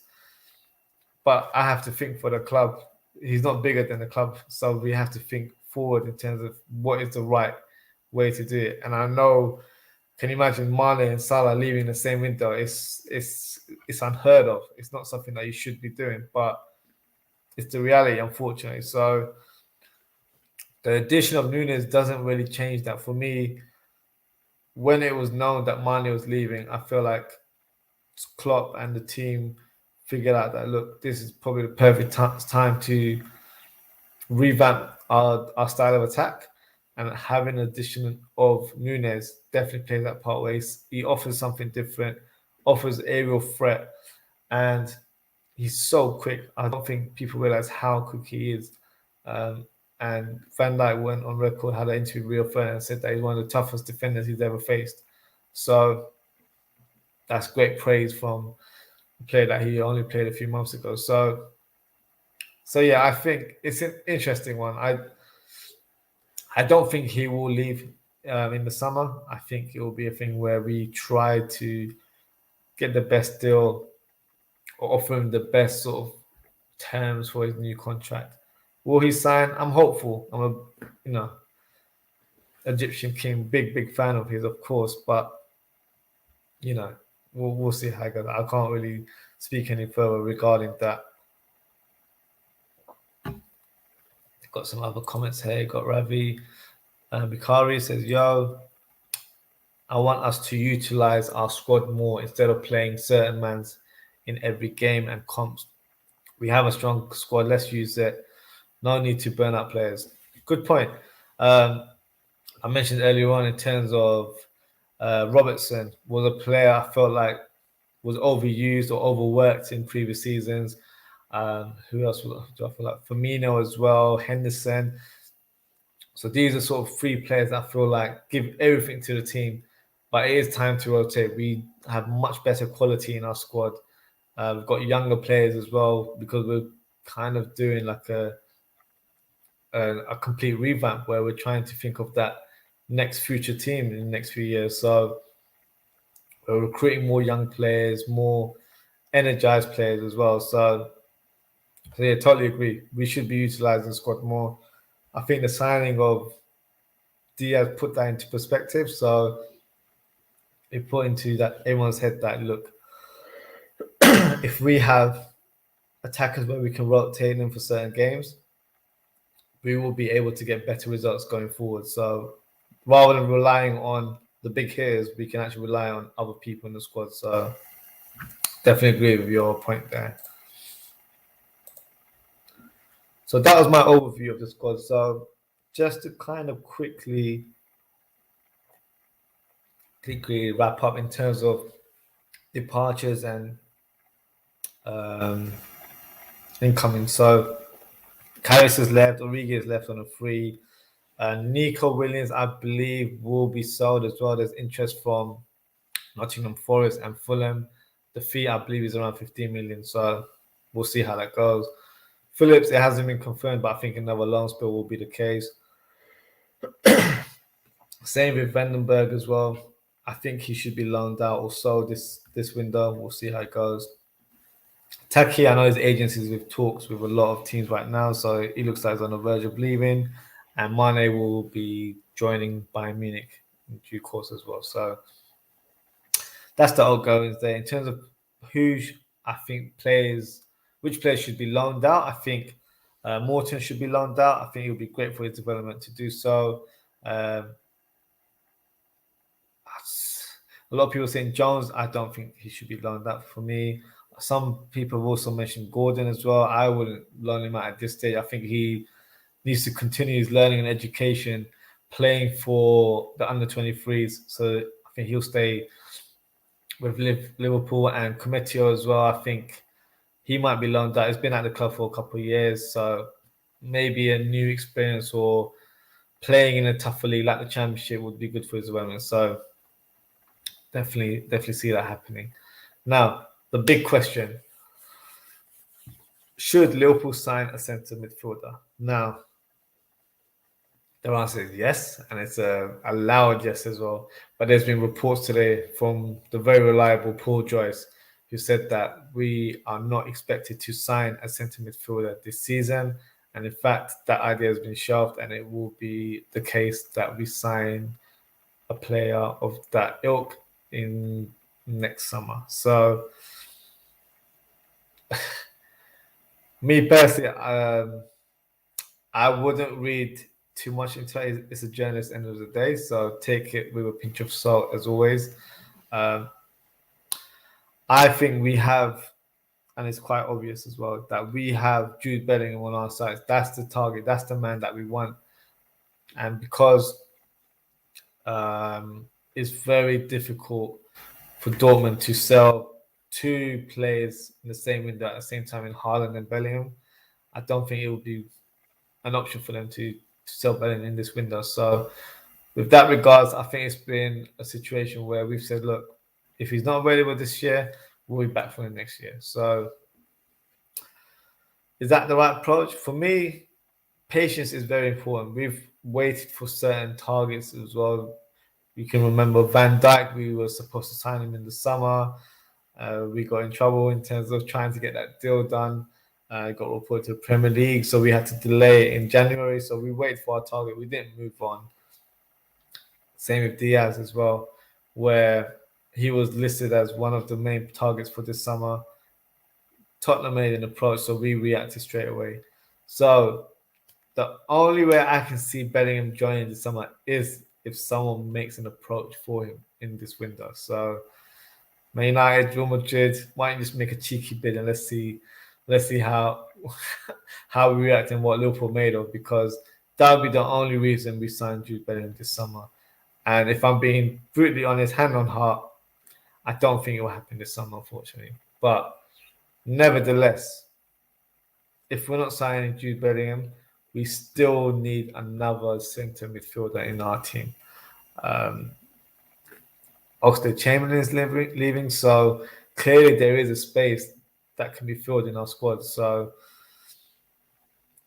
But I have to think for the club. He's not bigger than the club. So we have to think forward in terms of what is the right way to do it. And I know, can you imagine Mane and Salah leaving the same window? It's unheard of. It's not something that you should be doing, but it's the reality, unfortunately. So the addition of Núñez doesn't really change that. For me, when it was known that Mane was leaving, I feel like Klopp and the team figured out that, look, this is probably the perfect time to revamp our style of attack. And having an addition of Núñez definitely plays that part where he offers something different, offers aerial threat, and he's so quick. I don't think people realize how quick he is. And Van Dijk went on record, had an interview with Rio Ferdinand, and said that he's one of the toughest defenders he's ever faced. So that's great praise from a player that he only played a few months ago. So yeah, I think it's an interesting one. I don't think he will leave in the summer. I think it will be a thing where we try to get the best deal or offer him the best sort of terms for his new contract. Will he sign? I'm hopeful. I'm a Egyptian king, big fan of his, of course, but we'll see how it goes. I can't really speak any further regarding that. Got some other comments here. Got Ravi Bikari says, "Yo, I want us to utilize our squad more instead of playing certain mans in every game and comps. We have a strong squad. Let's use it. No need to burn out players." Good point. I mentioned earlier on in terms of Robertson was a player I felt like was overused or overworked in previous seasons. Who else do I feel like? Firmino as well, Henderson. So these are sort of three players that I feel like give everything to the team. but it is time to rotate. We have much better quality in our squad. We've got younger players as well because we're kind of doing like a complete revamp where we're trying to think of that next future team in the next few years. So we're recruiting more young players, more energized players as well. So yeah, totally agree. We should be utilizing the squad more. I think the signing of Diaz put that into perspective. So it put into that everyone's head that look, if we have attackers where we can rotate them for certain games, we will be able to get better results going forward. So rather than relying on the big hitters, we can actually rely on other people in the squad. So definitely agree with your point there. So that was my overview of the squad. So just to kind of quickly wrap up in terms of departures and incoming. So Karius has left, Origi has left on a free. Nico Williams, I believe, will be sold as well. There's interest from Nottingham Forest and Fulham. The fee, I believe, is around 15 million. So we'll see how that goes. Phillips, it hasn't been confirmed, but I think another loan spell will be the case. Same with Vandenberg as well. I think he should be loaned out or sold this window. We'll see how it goes. Taki, I know his agencies with talks with a lot of teams right now, so he looks like he's on the verge of leaving. And Mane will be joining Bayern Munich in due course as well. So that's the outgoings there. In terms of who I think which players should be loaned out, I think Morton should be loaned out. I think it would be great for his development to do so. A lot of people saying Jones, I don't think he should be loaned out for me. Some people have also mentioned Gordon as well. I wouldn't loan him out at this stage. I think he needs to continue his learning and education, playing for the under-23s. So I think he'll stay with Liverpool and Cometio as well. I think he might be loaned out. He's been at the club for a couple of years, so maybe a new experience or playing in a tougher league like the Championship would be good for his development. So definitely see that happening. Now, the big question: should Liverpool sign a centre midfielder? Now, the answer is yes, and it's a loud yes as well. But there's been reports today from the very reliable Paul Joyce, who said that we are not expected to sign a centre midfielder this season. And in fact, that idea has been shelved, and it will be the case that we sign a player of that ilk in next summer. So, me personally, I wouldn't read too much into it. It's a journalist end of the day, so take it with a pinch of salt as always. I think we have, and it's quite obvious as well, that we have Jude Bellingham on our side. That's the target. That's the man that we want. And because it's very difficult for Dortmund to sell two players in the same window at the same time in Haaland and Bellingham, I don't think it would be an option for them to sell Bellingham in this window. So with that regards, I think it's been a situation where we've said, look, if he's not available this year, we'll be back for him next year. So is that the right approach? For me, patience is very important. We've waited for certain targets as well. You can remember Van Dijk, we were supposed to sign him in the summer. We got in trouble in terms of trying to get that deal done. Got reported to the Premier League, so we had to delay it in January. So we waited for our target. We didn't move on. Same with Diaz as well, where he was listed as one of the main targets for this summer. Tottenham made an approach, so we reacted straight away. So the only way I can see Bellingham joining this summer is if someone makes an approach for him in this window. So Man United, Real Madrid, why don't you just make a cheeky bid and let's see how we react and what Liverpool made of, because that would be the only reason we signed Jude Bellingham this summer. And if I'm being brutally honest, hand on heart, I don't think it will happen this summer, unfortunately. But nevertheless, if we're not signing Jude Bellingham, we still need another centre midfielder in our team. Oxlade-Chamberlain is leaving, so clearly there is a space that can be filled in our squad. So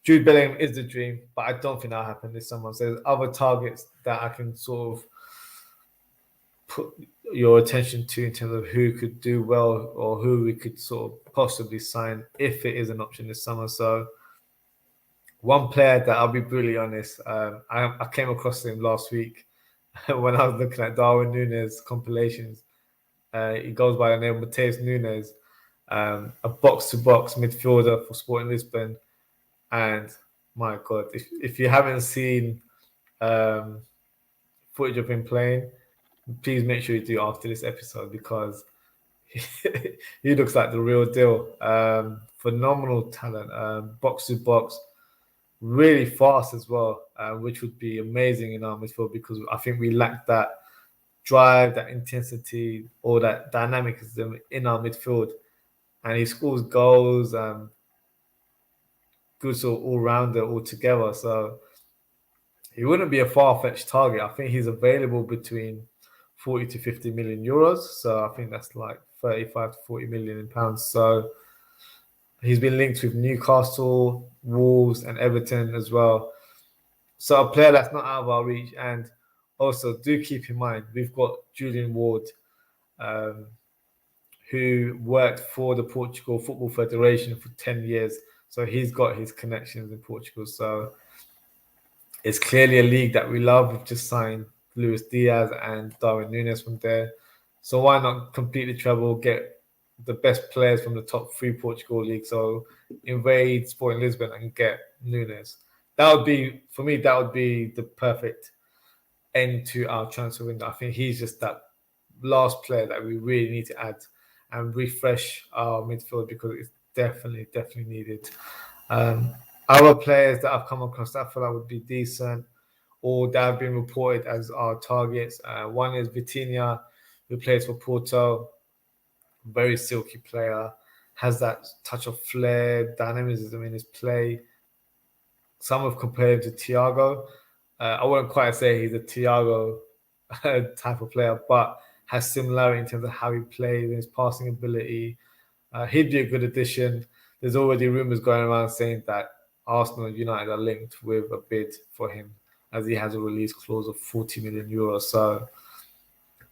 Jude Bellingham is the dream, but I don't think that'll happen this summer. So there's other targets that I can sort of put your attention to in terms of who could do well or who we could sort of possibly sign if it is an option this summer. So one player that I'll be brutally honest, I came across him last week when I was looking at Darwin Núñez compilations. He goes by the name of Mateus Núñez, a box-to-box midfielder for Sporting Lisbon. And my God, if you haven't seen footage of him playing, please make sure you do after this episode because he looks like the real deal. Phenomenal talent, box-to-box, really fast as well, which would be amazing in our midfield because I think we lack that drive, that intensity, or that dynamicism in our midfield. And he scores goals, good sort of all-rounder altogether. So he wouldn't be a far-fetched target. I think he's available between 40 to 50 million euros. So I think that's like 35 to 40 million pounds. So he's been linked with Newcastle, Wolves, and Everton as well. So a player that's not out of our reach. And also, do keep in mind, we've got Julian Ward, who worked for the Portugal Football Federation for 10 years. So he's got his connections in Portugal. So it's clearly a league that we love. We've just signed Luis Diaz and Darwin Núñez from there. So why not complete the treble, get the best players from the top 3 Portugal leagues? So invade Sporting Lisbon and get Núñez. That would be, for me, that would be the perfect end to our transfer window. I think he's just that last player that we really need to add and refresh our midfield because it's definitely needed. Other players that I've come across that I feel like would be decent or that have been reported as our targets. One is Vitinha, who plays for Porto. Very silky player, has that touch of flair, dynamism in his play. Some have compared him to Thiago. I wouldn't quite say he's a Thiago type of player, but has similarity in terms of how he plays and his passing ability. He'd be a good addition. There's already rumours going around saying that Arsenal and United are linked with a bid for him as he has a release clause of 40 million euros. So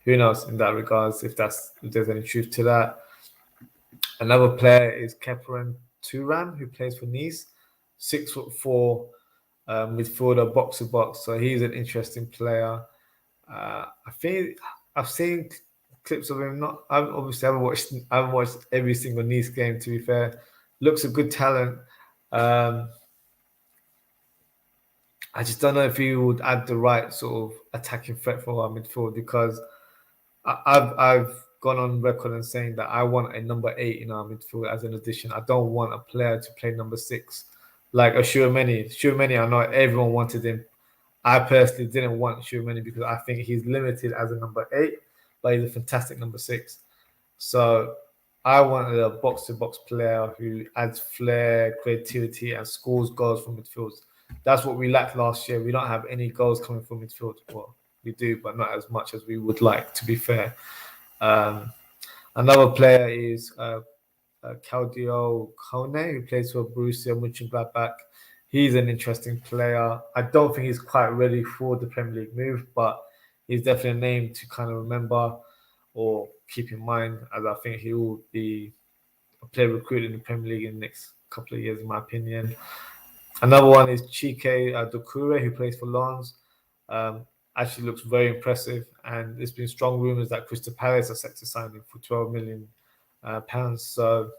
who knows in that regards if there's any truth to that. Another player is Keparan Turan, who plays for Nice, 6'4" midfielder, box to box. So he's an interesting player. I think I've seen clips of him. I haven't watched every single Nice game. To be fair, looks a good talent. I just don't know if he would add the right sort of attacking threat for our midfield because I've gone on record and saying that I want a number 8 in our midfield as an addition. I don't want a player to play number 6 like a Tchouaméni. I know everyone wanted him. I personally didn't want Tchouaméni because I think he's limited as a number 8, but he's a fantastic number 6. So I wanted a box-to-box player who adds flair, creativity, and scores goals from midfield. That's what we lacked last year. We don't have any goals coming from midfield. Well, we do, but not as much as we would like, to be fair. Another player is Claudio Kone, who plays for Borussia Mönchengladbach. He's an interesting player. I don't think he's quite ready for the Premier League move, but he's definitely a name to kind of remember or keep in mind, as I think he will be a player recruited in the Premier League in the next couple of years, in my opinion. Another one is Chike Dokure, who plays for Lens. Actually looks very impressive, and there's been strong rumours that Crystal Palace are set to sign him for £12 million. So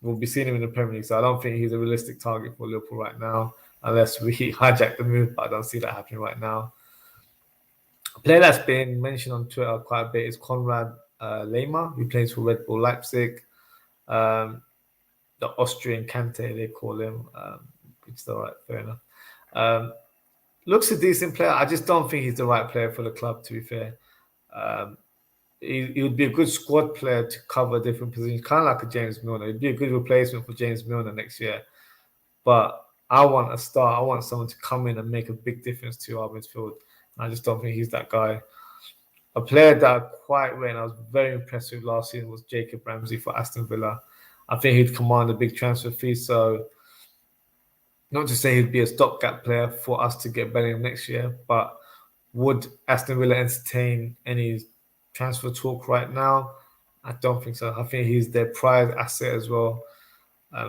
we'll be seeing him in the Premier League. So I don't think he's a realistic target for Liverpool right now, unless we hijack the move, but I don't see that happening right now. A player that's been mentioned on Twitter quite a bit is Konrad Laimer, who plays for Red Bull Leipzig. The Austrian Kante, they call him. It's all right, fair enough. Looks a decent player. I just don't think he's the right player for the club, to be fair. He would be a good squad player to cover different positions, kind of like a James Milner. He'd be a good replacement for James Milner next year. But I want a star. I want someone to come in and make a big difference to our midfield. And I just don't think he's that guy. A player that I quite rate and I was very impressed with last season was Jacob Ramsey for Aston Villa. I think he'd command a big transfer fee, so not to say he'd be a stopgap player for us to get Bellingham next year, but would Aston Villa entertain any transfer talk right now? I don't think so. I think he's their prized asset as well.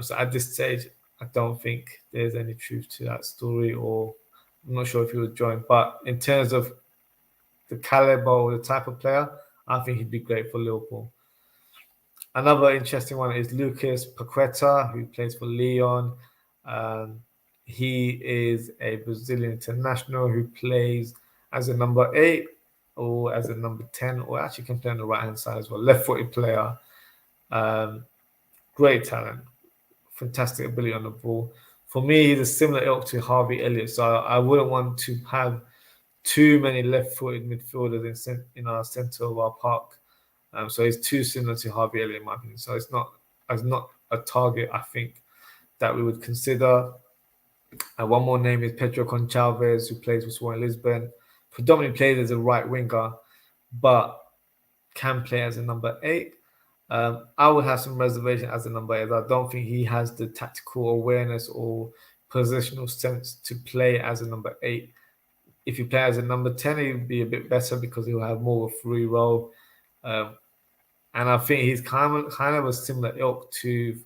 So at this stage, I don't think there's any truth to that story, or I'm not sure if he would join. But in terms of the caliber or the type of player, I think he'd be great for Liverpool. Another interesting one is Lucas Paqueta, who plays for Lyon. Um, he is a Brazilian international who plays as a number 8 or as a number 10, or actually can play on the right hand side as well. Left-footed player, great talent, fantastic ability on the ball. For me, he's a similar ilk to Harvey Elliott, so I wouldn't want to have too many left-footed midfielders in our centre of our park. So he's too similar to Harvey Elliott in my opinion. So it's not a target I think that we would consider. And one more name is Pedro Conchalves, who plays for Sporting Lisbon. Predominantly plays as a right winger, but can play as a number 8. I would have some reservation as a number 8. I don't think he has the tactical awareness or positional sense to play as a number 8. If you play as a number 10, he would be a bit better because he'll have more of a free role. And I think he's kind of a similar ilk to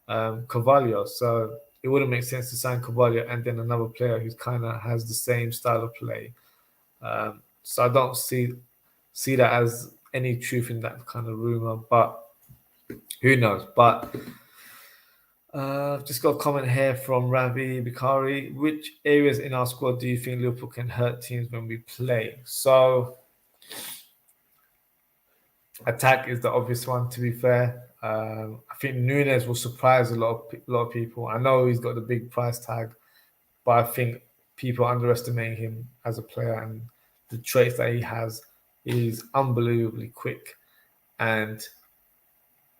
Carvalho. So it wouldn't make sense to sign Carvalho and then another player who kind of has the same style of play. So I don't see that as any truth in that kind of rumor, but who knows? But just got a comment here from Ravi Bikari. Which areas in our squad do you think Liverpool can hurt teams when we play? So attack is the obvious one, to be fair. I think Nunes will surprise a lot of people. I know he's got the big price tag, but I think people are underestimating him as a player, and the traits that he has is unbelievably quick. And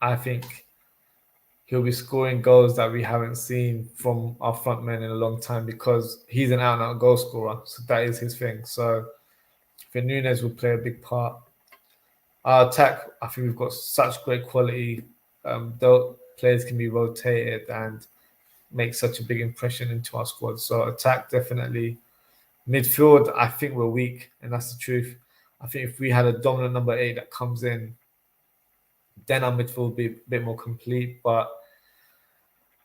I think he'll be scoring goals that we haven't seen from our front men in a long time because he's an out-and-out goal scorer. So that is his thing. So I think Nunes will play a big part. Our attack, I think we've got such great quality. Though players can be rotated and make such a big impression into our squad. So attack, definitely. Midfield, I think we're weak, and that's the truth. I think if we had a dominant number 8 that comes in, then our midfield would be a bit more complete. But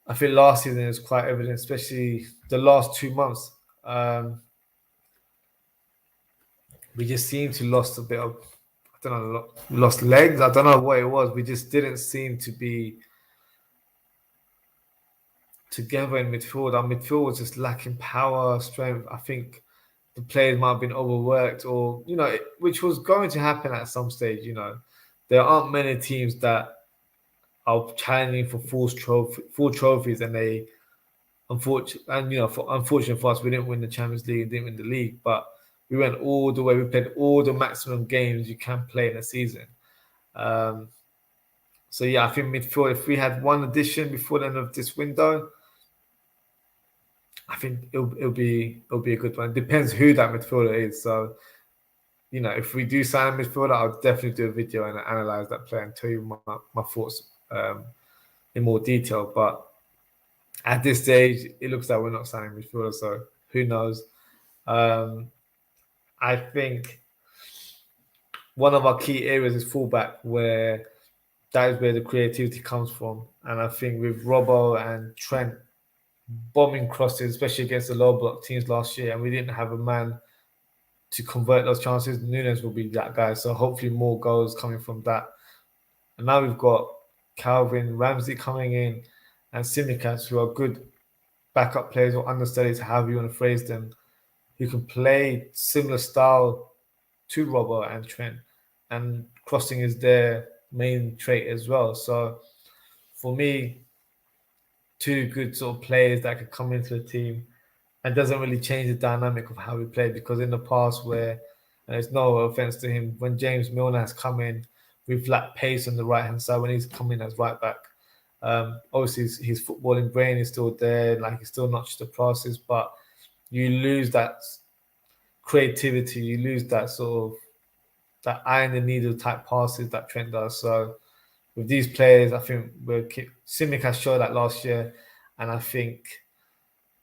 I think last season is quite evident, especially the last 2 months. We just seem to lost a bit of, I don't know, lost legs. I don't know what it was. We just didn't seem to be together in midfield. Our midfield was just lacking power, strength. I think the players might have been overworked, or which was going to happen at some stage. There aren't many teams that are challenging for full trophies, and they unfortunately for us, we didn't win the Champions League, didn't win the league, but we went all the way. We played all the maximum games you can play in a season. So yeah, I think midfield. If we had one addition before the end of this window, I think it'll be a good one. It depends who that midfielder is. So, if we do sign a midfielder, I'll definitely do a video and analyze that player and tell you my thoughts in more detail. But at this stage, it looks like we're not signing a midfielder. So who knows? I think one of our key areas is fullback, where that is where the creativity comes from. And I think with Robbo and Trent bombing crosses, especially against the low block teams last year, and we didn't have a man to convert those chances, Nunes will be that guy. So hopefully more goals coming from that. And now we've got Calvin, Ramsey coming in, and Simicats, who are good backup players or understudies, however you want to phrase them, who can play similar style to Robbo and Trent. And crossing is their main trait as well. So for me, 2 good sort of players that could come into the team, and doesn't really change the dynamic of how we play, because in the past, where, and it's no offense to him, when James Milner has come in, we've lacked pace on the right hand side when he's coming as right back. Obviously his footballing brain is still there, like he still notched the passes, but you lose that creativity, you lose that sort of that eye in the needle type passes that Trent does. So with these players, I think Simic has shown that last year, and I think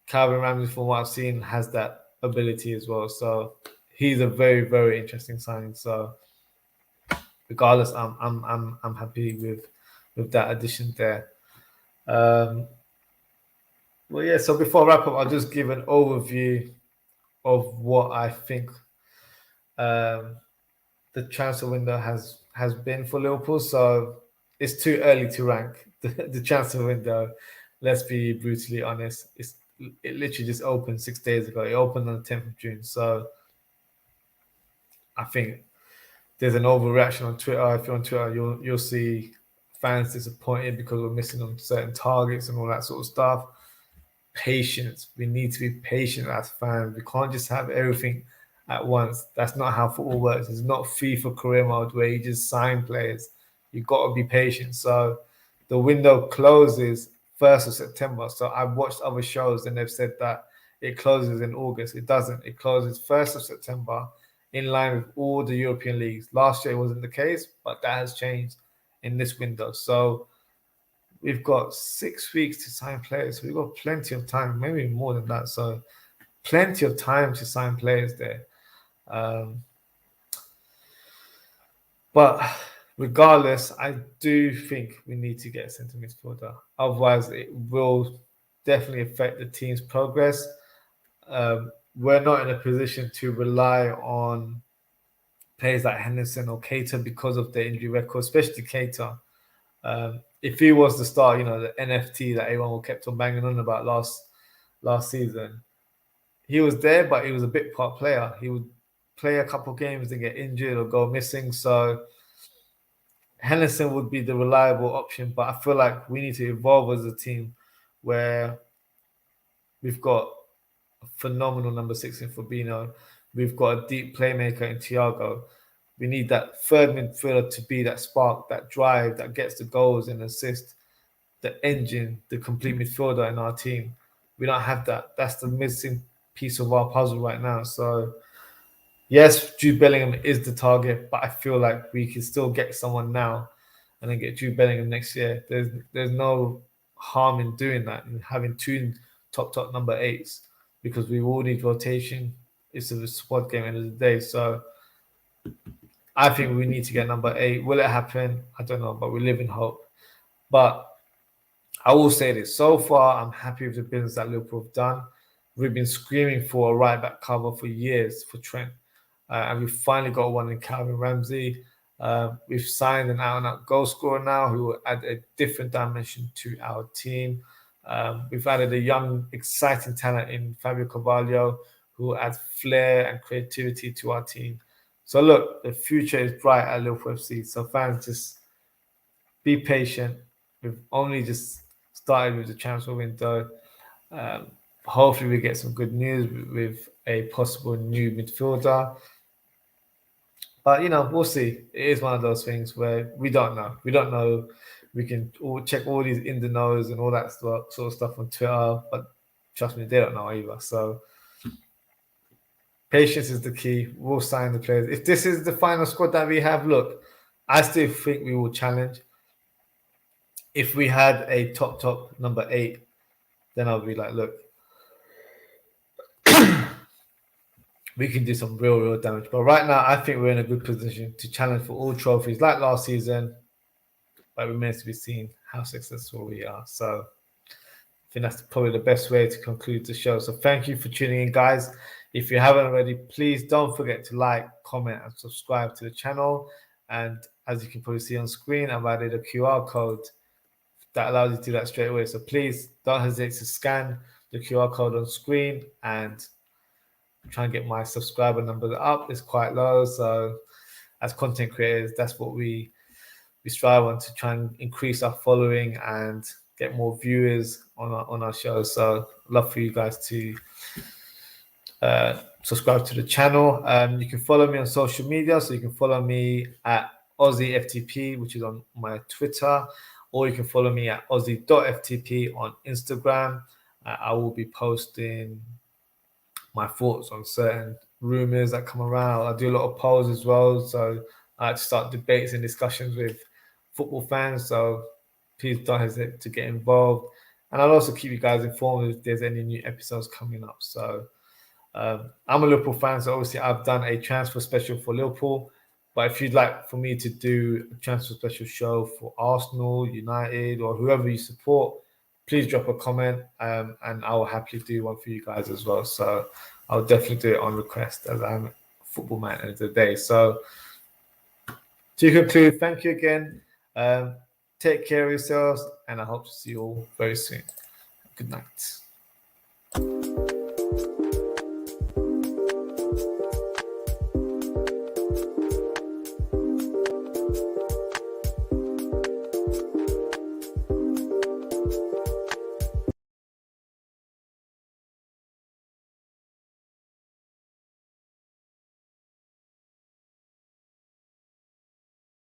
Calvin Ramsey, from what I've seen, has that ability as well. So he's a very, very interesting signing. So regardless, I'm happy with that addition there. Well, yeah. So before I wrap up, I'll just give an overview of what I think the transfer window has been for Liverpool. So it's too early to rank the transfer window. Let's be brutally honest. It literally just opened 6 days ago. It opened on the 10th of June. So I think there's an overreaction on Twitter. If you're on Twitter, you'll see fans disappointed because we're missing on certain targets and all that sort of stuff. Patience. We need to be patient as fans. We can't just have everything at once. That's not how football works. It's not FIFA career mode where you just sign players. You've got to be patient. So the window closes 1st of September. So I've watched other shows and they've said that it closes in August. It doesn't. It closes 1st of September in line with all the European leagues. Last year it wasn't the case, but that has changed in this window. So we've got 6 weeks to sign players. We've got plenty of time, maybe more than that. So plenty of time to sign players there. But regardless, I do think we need to get a centre midfielder. Otherwise, it will definitely affect the team's progress. We're not in a position to rely on players like Henderson or Keita because of their injury record, especially Keita. If he was the star, the NFT that everyone kept on banging on about last season, he was there, but he was a bit part player. He would play a couple of games and get injured or go missing. So Henderson would be the reliable option, but I feel like we need to evolve as a team where we've got a phenomenal number 6 in Fabinho. We've got a deep playmaker in Thiago. We need that third midfielder to be that spark, that drive, that gets the goals and assists, the engine, the complete midfielder in our team. We don't have that. That's the missing piece of our puzzle right now. So, yes, Jude Bellingham is the target, but I feel like we can still get someone now and then get Jude Bellingham next year. There's no harm in doing that and having 2 top number 8s because we all need rotation. It's a squad game at the end of the day. So I think we need to get number 8. Will it happen? I don't know, but we live in hope. But I will say this. So far, I'm happy with the business that Liverpool have done. We've been screaming for a right-back cover for years for Trent. And we've finally got one in Calvin Ramsey. We've signed an out-and-out goal scorer now who will add a different dimension to our team. We've added a young, exciting talent in Fabio Carvalho who will add flair and creativity to our team. So look, the future is bright at Liverpool FC. So fans, just be patient. We've only just started with the transfer window. Hopefully we get some good news with a possible new midfielder. But, we'll see. It is one of those things where we don't know. We don't know. We can all check all these in the knows and all that sort of stuff on Twitter. But trust me, they don't know either. So patience is the key. We'll sign the players. If this is the final squad that we have, look, I still think we will challenge. If we had a top number 8, then I'll be like, look, we can do some real damage. But right now, I think we're in a good position to challenge for all trophies like last season. But it remains to be seen how successful we are. So I think that's probably the best way to conclude the show. So thank you for tuning in, guys. If you haven't already, please don't forget to like, comment, and subscribe to the channel. And as you can probably see on screen, I've added a QR code that allows you to do that straight away. So please don't hesitate to scan the QR code on screen and try and get my subscriber numbers up. It's quite low. So as content creators, that's what we strive on, to try and increase our following and get more viewers on our show. So I'd love for you guys to subscribe to the channel. You can follow me on social media. So you can follow me at Ozzie FTP, which is on my Twitter, or you can follow me at Ozzie.ftp on Instagram. I will be posting my thoughts on certain rumors that come around. I do a lot of polls as well, so I like to start debates and discussions with football fans. So please don't hesitate to get involved, and I'll also keep you guys informed if there's any new episodes coming up. So I'm a Liverpool fan, so obviously I've done a transfer special for Liverpool. But if you'd like for me to do a transfer special show for Arsenal, United, or whoever you support, please drop a comment, and I will happily do one for you guys as well. So I'll definitely do it on request, as I'm a football man at the end of the day. So to conclude, thank you again. Take care of yourselves, and I hope to see you all very soon. Good night.